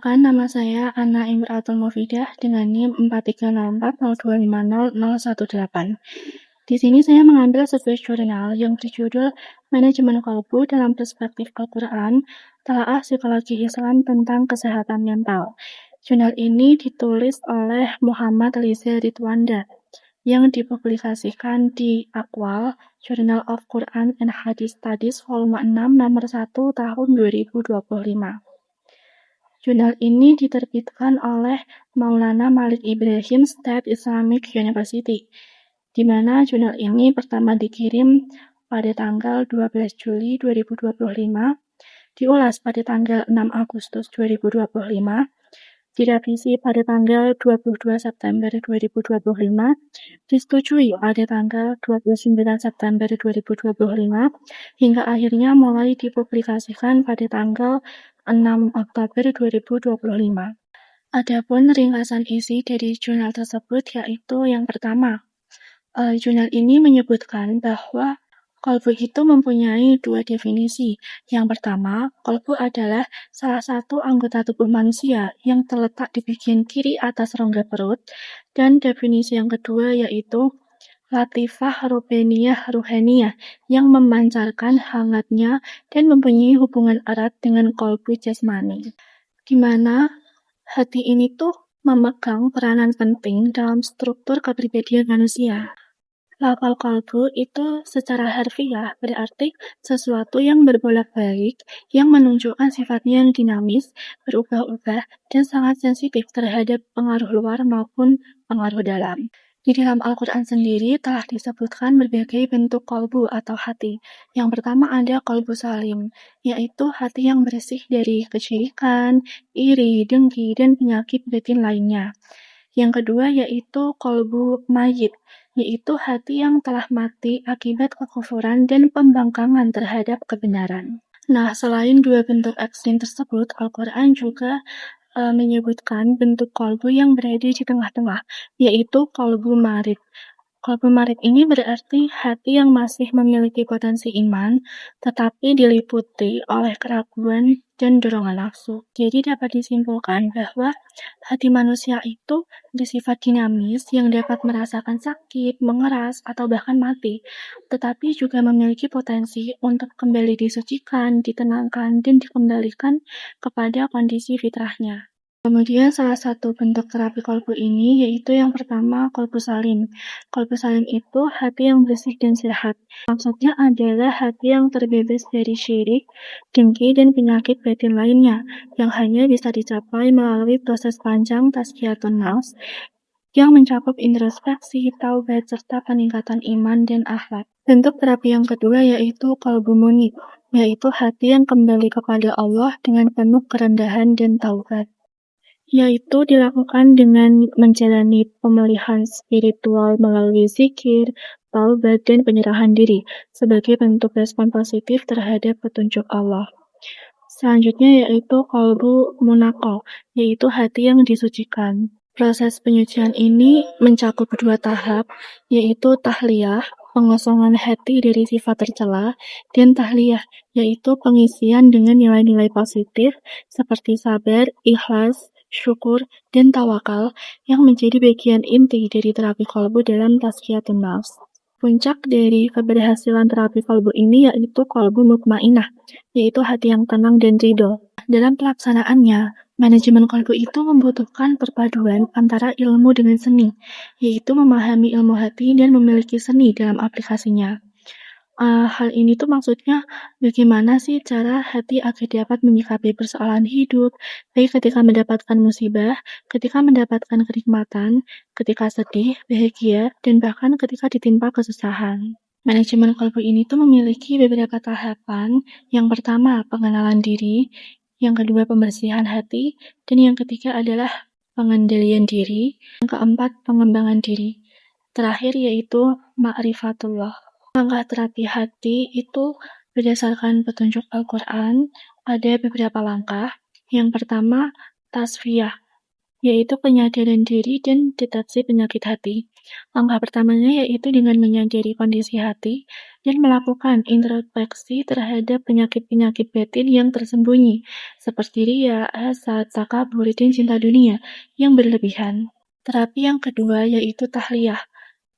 Perkenalkan, nama saya Ana Imratul Mufidah dengan NIM 430402500018. Di sini saya mengambil sebuah jurnal yang berjudul Manajemen Qalbu dalam Perspektif Al-Quran, Telaah Psikologi Islam tentang Kesehatan Mental. Jurnal ini ditulis oleh Muhammad Liza Ridwanda yang dipublikasikan di Aqwal, Journal of Quran and Hadith Studies, volume 6, nomor 1, tahun 2025. Jurnal ini diterbitkan oleh Maulana Malik Ibrahim State Islamic University, di mana jurnal ini pertama dikirim pada tanggal 12 Juli 2025, diulas pada tanggal 6 Agustus 2025, direvisi pada tanggal 22 September 2025, disetujui pada tanggal 29 September 2025, hingga akhirnya mulai dipublikasikan pada tanggal 6 Oktober 2025. Adapun ringkasan isi dari jurnal tersebut yaitu yang pertama, jurnal ini menyebutkan bahwa qalbu itu mempunyai dua definisi. Yang pertama, qalbu adalah salah satu anggota tubuh manusia yang terletak di bagian kiri atas rongga perut, dan definisi yang kedua yaitu latifah rubeniyah ruhaniyah yang memancarkan hangatnya dan mempunyai hubungan erat dengan qalbu jasmani, di mana hati ini tuh memegang peranan penting dalam struktur kepribadian manusia. Lafal qalbu itu secara harfiah berarti sesuatu yang berbolak-balik, yang menunjukkan sifatnya yang dinamis, berubah-ubah, dan sangat sensitif terhadap pengaruh luar maupun pengaruh dalam. Di dalam Al-Quran sendiri telah disebutkan berbagai bentuk qalbu atau hati. Yang pertama ada qalbu salim, yaitu hati yang bersih dari kesyirikan, iri, dengki, dan penyakit batin lainnya. Yang kedua yaitu qalbu mayit, yaitu hati yang telah mati akibat kekufuran dan pembangkangan terhadap kebenaran. Nah, selain dua bentuk ekstrim tersebut, Al-Quran juga menyebutkan bentuk qalbu yang berada di tengah-tengah, yaitu qalbu marid. Qalbu marid ini berarti hati yang masih memiliki potensi iman, tetapi diliputi oleh keraguan dan dorongan nafsu. Jadi dapat disimpulkan bahwa hati manusia itu bersifat dinamis yang dapat merasakan sakit, mengeras, atau bahkan mati, tetapi juga memiliki potensi untuk kembali disucikan, ditenangkan, dan dikembalikan kepada kondisi fitrahnya. Kemudian salah satu bentuk terapi qalbu ini yaitu yang pertama qalbu salim. Qalbu salim itu hati yang bersih dan sehat. Maksudnya adalah hati yang terbebas dari syirik, dengki, dan penyakit batin lainnya yang hanya bisa dicapai melalui proses panjang tazkiyatun nafs yang mencakup introspeksi, taubat, serta peningkatan iman dan akhlak. Bentuk terapi yang kedua yaitu qalbu munib, yaitu hati yang kembali kepada Allah dengan penuh kerendahan dan taubat, yaitu dilakukan dengan menjalani pemulihan spiritual melalui zikir, taubat, dan penyerahan diri sebagai bentuk respon positif terhadap petunjuk Allah. Selanjutnya yaitu qalbu munaqah, yaitu hati yang disucikan. Proses penyucian ini mencakup dua tahap, yaitu tahliyah, pengosongan hati dari sifat tercela, dan tahliyah, yaitu pengisian dengan nilai-nilai positif seperti sabar, ikhlas, syukur, dan tawakal yang menjadi bagian inti dari terapi qalbu dalam tazkiyatun nafs. Puncak dari keberhasilan terapi qalbu ini yaitu qalbu mutmainah, yaitu hati yang tenang dan ridho. Dalam pelaksanaannya, manajemen qalbu itu membutuhkan perpaduan antara ilmu dengan seni, yaitu memahami ilmu hati dan memiliki seni dalam aplikasinya. Hal ini tuh maksudnya bagaimana sih cara hati agar dapat menyikapi persoalan hidup, baik ketika mendapatkan musibah, ketika mendapatkan kenikmatan, ketika sedih, bahagia, dan bahkan ketika ditimpa kesusahan. Manajemen qalbu ini tuh memiliki beberapa tahapan. Yang pertama, pengenalan diri. Yang kedua, pembersihan hati. Dan yang ketiga adalah pengendalian diri. Yang keempat, pengembangan diri. Terakhir yaitu ma'rifatullah. Langkah terapi hati itu berdasarkan petunjuk Al-Quran, ada beberapa langkah. Yang pertama, tasfiyah, yaitu penyadaran diri dan deteksi penyakit hati. Langkah pertamanya yaitu dengan menyadari kondisi hati, dan melakukan introspeksi terhadap penyakit-penyakit batin yang tersembunyi, seperti ria, hasad, takabur, dan cinta dunia yang berlebihan. Terapi yang kedua yaitu tahliyah.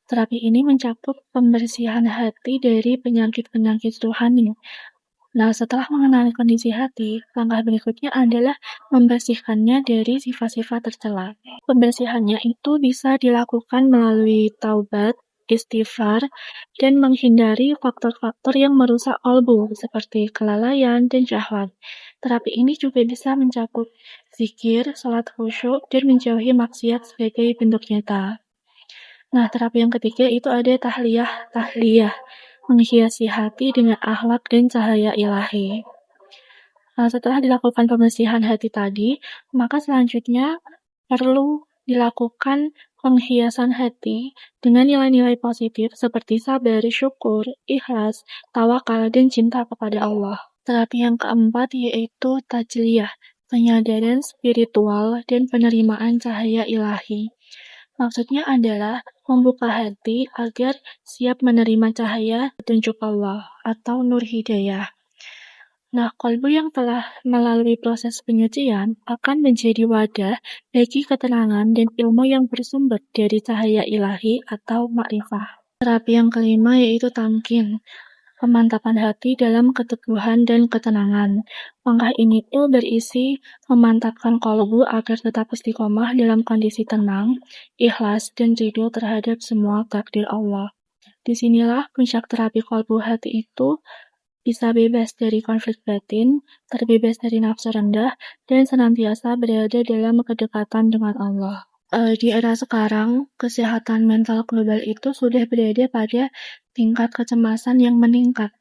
Terapi ini mencakup pembersihan hati dari penyakit-penyakit rohani. Nah, setelah mengenali kondisi hati, langkah berikutnya adalah membersihkannya dari sifat-sifat tercela. Pembersihannya itu bisa dilakukan melalui taubat, istighfar, dan menghindari faktor-faktor yang merusak kolbu seperti kelalaian dan syahwat. Terapi ini juga bisa mencakup zikir, sholat khusyuk, dan menjauhi maksiat sebagai bentuk nyata. Nah, terapi yang ketiga itu ada tahliyah, menghiasi hati dengan akhlak dan cahaya ilahi. Nah, setelah dilakukan pembersihan hati tadi, maka selanjutnya perlu dilakukan penghiasan hati dengan nilai-nilai positif seperti sabar, syukur, ikhlas, tawakal, dan cinta kepada Allah. Terapi yang keempat yaitu tajliyah, penyadaran spiritual dan penerimaan cahaya ilahi. Maksudnya adalah membuka hati agar siap menerima cahaya petunjuk Allah atau nur hidayah. Nah, kolbu yang telah melalui proses penyucian akan menjadi wadah bagi ketenangan dan ilmu yang bersumber dari cahaya ilahi atau makrifah. Terapi yang kelima yaitu tamkin, pemantapan hati dalam keteguhan dan ketenangan. Langkah ini tuh berisi memantapkan kolbu agar tetap istiqomah dalam kondisi tenang, ikhlas, dan ridho terhadap semua takdir Allah. Disinilah puncak terapi kolbu hati itu bisa bebas dari konflik batin, terbebas dari nafsu rendah, dan senantiasa berada dalam kedekatan dengan Allah. Di era sekarang, kesehatan mental global itu sudah berada pada tingkat kecemasan yang meningkat.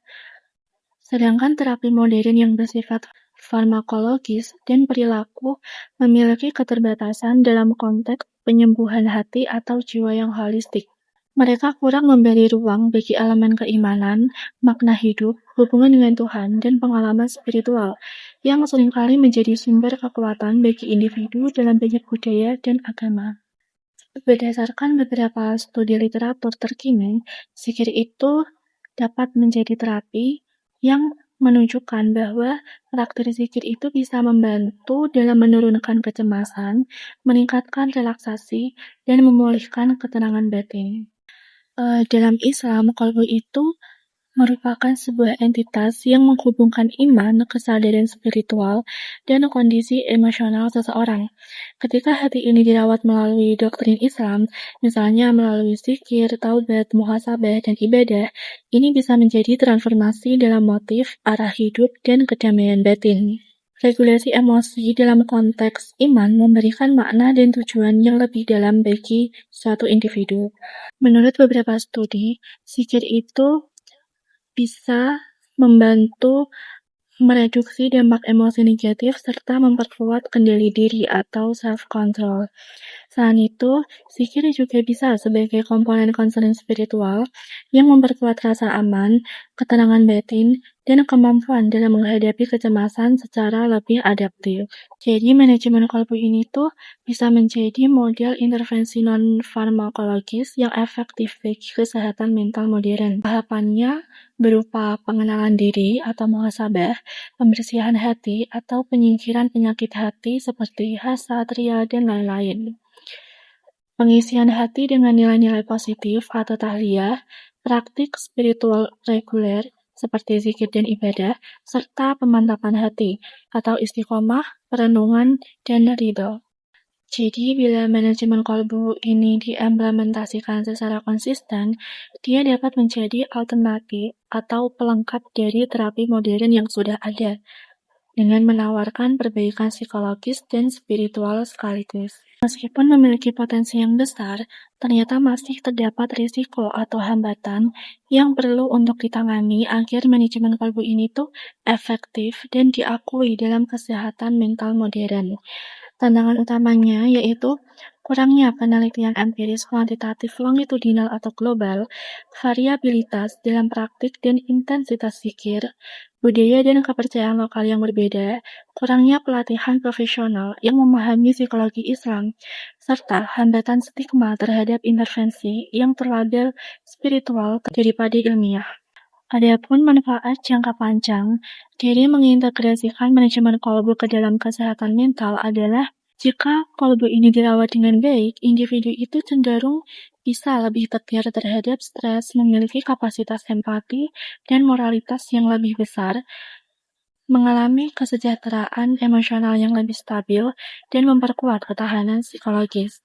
Sedangkan terapi modern yang bersifat farmakologis dan perilaku memiliki keterbatasan dalam konteks penyembuhan hati atau jiwa yang holistik. Mereka kurang memberi ruang bagi elemen keimanan, makna hidup, hubungan dengan Tuhan, dan pengalaman spiritual yang seringkali menjadi sumber kekuatan bagi individu dalam banyak budaya dan agama. Berdasarkan beberapa studi literatur terkini, zikir itu dapat menjadi terapi yang menunjukkan bahwa praktik zikir itu bisa membantu dalam menurunkan kecemasan, meningkatkan relaksasi, dan memulihkan ketenangan batin. Dalam Islam, qalbu itu merupakan sebuah entitas yang menghubungkan iman, kesadaran spiritual, dan kondisi emosional seseorang. Ketika hati ini dirawat melalui doktrin Islam, misalnya melalui zikir, taubat, muhasabah, dan ibadah, ini bisa menjadi transformasi dalam motif, arah hidup, dan kedamaian batin. Regulasi emosi dalam konteks iman memberikan makna dan tujuan yang lebih dalam bagi suatu individu. Menurut beberapa studi, zikir itu bisa membantu mereduksi dampak emosi negatif serta memperkuat kendali diri atau self-control. Selain itu, zikir juga bisa sebagai komponen konseling spiritual yang memperkuat rasa aman, ketenangan batin, dan kemampuan dalam menghadapi kecemasan secara lebih adaptif. Jadi, manajemen qalbu ini tuh bisa menjadi model intervensi non-farmakologis yang efektif bagi kesehatan mental modern. Tahapannya berupa pengenalan diri atau muhasabah, pembersihan hati, atau penyingkiran penyakit hati seperti hasad, ria, dan lain-lain. Pengisian hati dengan nilai-nilai positif atau tahliyah, praktik spiritual reguler seperti zikir dan ibadah, serta pemantapan hati atau istiqomah, perenungan, dan ridho. Jadi, bila manajemen qalbu ini diimplementasikan secara konsisten, dia dapat menjadi alternatif atau pelengkap dari terapi modern yang sudah ada, dengan menawarkan perbaikan psikologis dan spiritual sekaligus. Meskipun memiliki potensi yang besar, ternyata masih terdapat risiko atau hambatan yang perlu untuk ditangani agar manajemen qalbu ini tuh efektif dan diakui dalam kesehatan mental modern. Tantangan utamanya yaitu kurangnya penelitian empiris kuantitatif longitudinal atau global, variabilitas dalam praktik dan intensitas zikir, budaya dan kepercayaan lokal yang berbeda, kurangnya pelatihan profesional yang memahami psikologi Islam, serta hambatan stigma terhadap intervensi yang terlabel spiritual daripada ilmiah. Adapun manfaat jangka panjang dari mengintegrasikan manajemen kolbu ke dalam kesehatan mental adalah jika kolbu ini dirawat dengan baik, individu itu cenderung bisa lebih tegar terhadap stres, memiliki kapasitas empati dan moralitas yang lebih besar, mengalami kesejahteraan emosional yang lebih stabil, dan memperkuat ketahanan psikologis.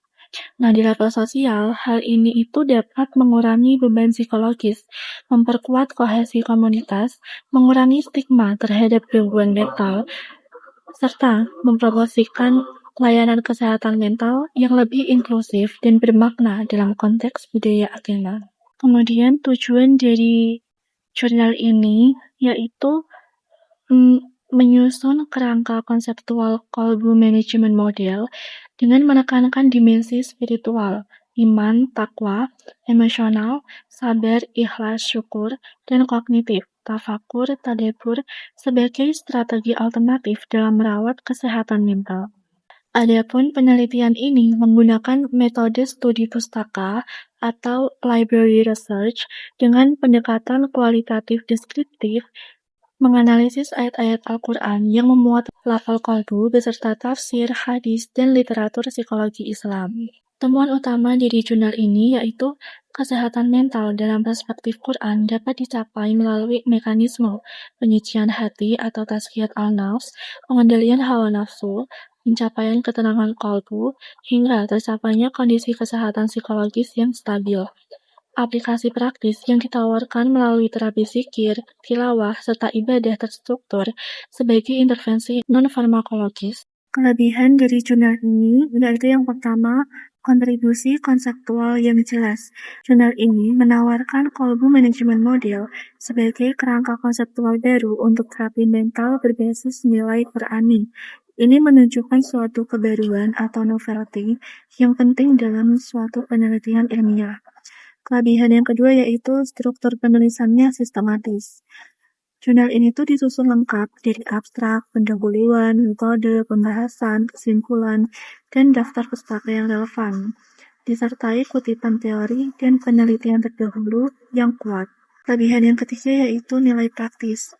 Nah, di level sosial, hal ini itu dapat mengurangi beban psikologis, memperkuat kohesi komunitas, mengurangi stigma terhadap gangguan mental, serta mempromosikan layanan kesehatan mental yang lebih inklusif dan bermakna dalam konteks budaya agama. Kemudian tujuan dari jurnal ini yaitu menyusun kerangka konseptual kolbu manajemen model dengan menekankan dimensi spiritual, iman, takwa, emosional, sabar, ikhlas, syukur, dan kognitif, tafakur, tadabbur, sebagai strategi alternatif dalam merawat kesehatan mental. Adapun penelitian ini menggunakan metode studi pustaka atau library research dengan pendekatan kualitatif deskriptif, menganalisis ayat-ayat Al-Quran yang memuat lafal qalbu beserta tafsir, hadis, dan literatur psikologi Islam. Temuan utama dari jurnal ini yaitu kesehatan mental dalam perspektif Quran dapat dicapai melalui mekanisme penyucian hati atau tazkiyat al-nafs, pengendalian hawa nafsu, pencapaian ketenangan qalbu, hingga tercapainya kondisi kesehatan psikologis yang stabil. Aplikasi praktis yang ditawarkan melalui terapi zikir, tilawah, serta ibadah terstruktur sebagai intervensi non-farmakologis. Kelebihan dari jurnal ini yaitu yang pertama, kontribusi konseptual yang jelas. Jurnal ini menawarkan kolbu manajemen model sebagai kerangka konseptual baru untuk terapi mental berbasis nilai Qur'ani. Ini menunjukkan suatu kebaruan atau novelty yang penting dalam suatu penelitian ilmiah. Kelebihan yang kedua yaitu struktur penulisannya sistematis. Jurnal ini tuh disusun lengkap dari abstrak, pendahuluan, metode, pembahasan, kesimpulan, dan daftar pustaka yang relevan, disertai kutipan teori dan penelitian terdahulu yang kuat. Kelebihan yang ketiga yaitu nilai praktis.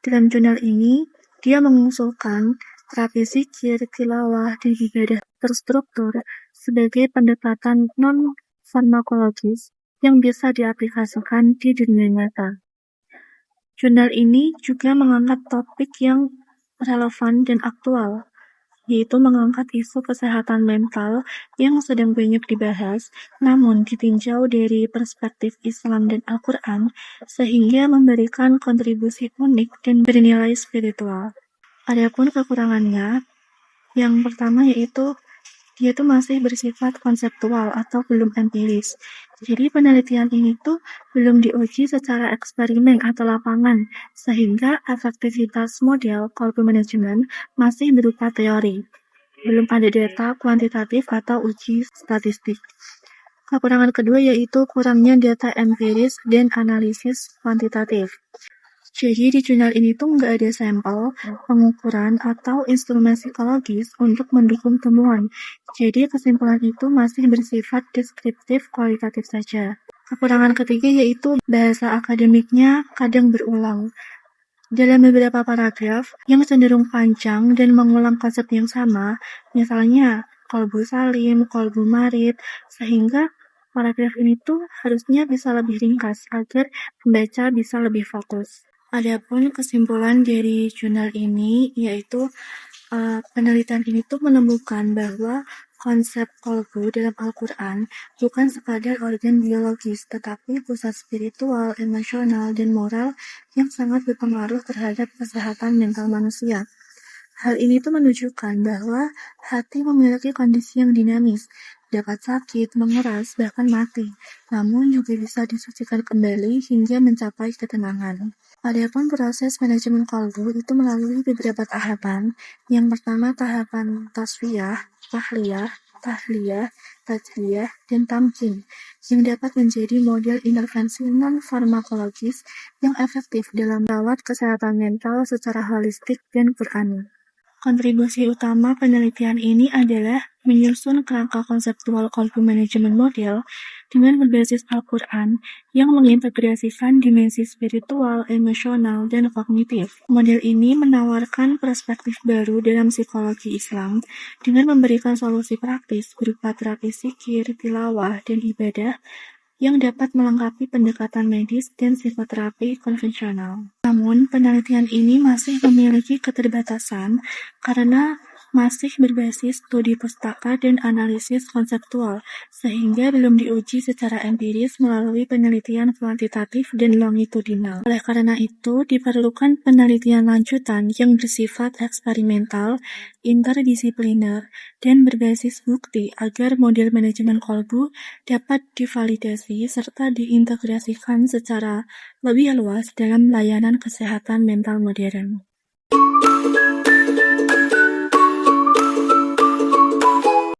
Dalam jurnal ini, dia mengusulkan terapi zikir, tilawah, dan ibadah terstruktur sebagai pendekatan non-farmakologis yang bisa diaplikasikan di dunia nyata. Jurnal ini juga mengangkat topik yang relevan dan aktual, yaitu mengangkat isu kesehatan mental yang sedang banyak dibahas, namun ditinjau dari perspektif Islam dan Al-Quran, sehingga memberikan kontribusi unik dan bernilai spiritual. Adapun kekurangannya, yang pertama yaitu dia tuh masih bersifat konseptual atau belum empiris. Jadi penelitian ini tuh belum diuji secara eksperimen atau lapangan, sehingga efektivitas model kolbu manajemen masih berupa teori. Belum ada data kuantitatif atau uji statistik. Kekurangan kedua yaitu kurangnya data empiris dan analisis kuantitatif. Jadi di jurnal ini tuh nggak ada sampel, pengukuran, atau instrumen psikologis untuk mendukung temuan. Jadi kesimpulan itu masih bersifat deskriptif kualitatif saja. Kekurangan ketiga yaitu bahasa akademiknya kadang berulang. Dalam beberapa paragraf yang cenderung panjang dan mengulang konsep yang sama, misalnya kolbu salim, kolbu marid, sehingga paragraf ini tuh harusnya bisa lebih ringkas agar pembaca bisa lebih fokus. Adapun kesimpulan dari jurnal ini yaitu penelitian ini tuh menemukan bahwa konsep kolbu dalam Al-Quran bukan sekadar organ biologis, tetapi pusat spiritual, emosional, dan moral yang sangat berpengaruh terhadap kesehatan mental manusia. Hal ini tuh menunjukkan bahwa hati memiliki kondisi yang dinamis, dapat sakit, mengeras, bahkan mati, namun juga bisa disucikan kembali hingga mencapai ketenangan. Adapun proses manajemen kolbu itu melalui beberapa tahapan. Yang pertama tahapan tasfiyah, tahliyah, tajliyah, dan tamkin, yang dapat menjadi model intervensi non-farmakologis yang efektif dalam merawat kesehatan mental secara holistik dan Qur'ani. Kontribusi utama penelitian ini adalah menyusun kerangka konseptual kolbu manajemen model dengan berbasis Al-Quran yang mengintegrasikan dimensi spiritual, emosional, dan kognitif. Model ini menawarkan perspektif baru dalam psikologi Islam dengan memberikan solusi praktis berupa terapi zikir, tilawah, dan ibadah yang dapat melengkapi pendekatan medis dan psikoterapi konvensional. Namun, penelitian ini masih memiliki keterbatasan karena masih berbasis studi pustaka dan analisis konseptual, sehingga belum diuji secara empiris melalui penelitian kuantitatif dan longitudinal. Oleh karena itu, diperlukan penelitian lanjutan yang bersifat eksperimental, interdisipliner, dan berbasis bukti agar model manajemen kolbu dapat divalidasi serta diintegrasikan secara lebih luas dalam layanan kesehatan mental modern.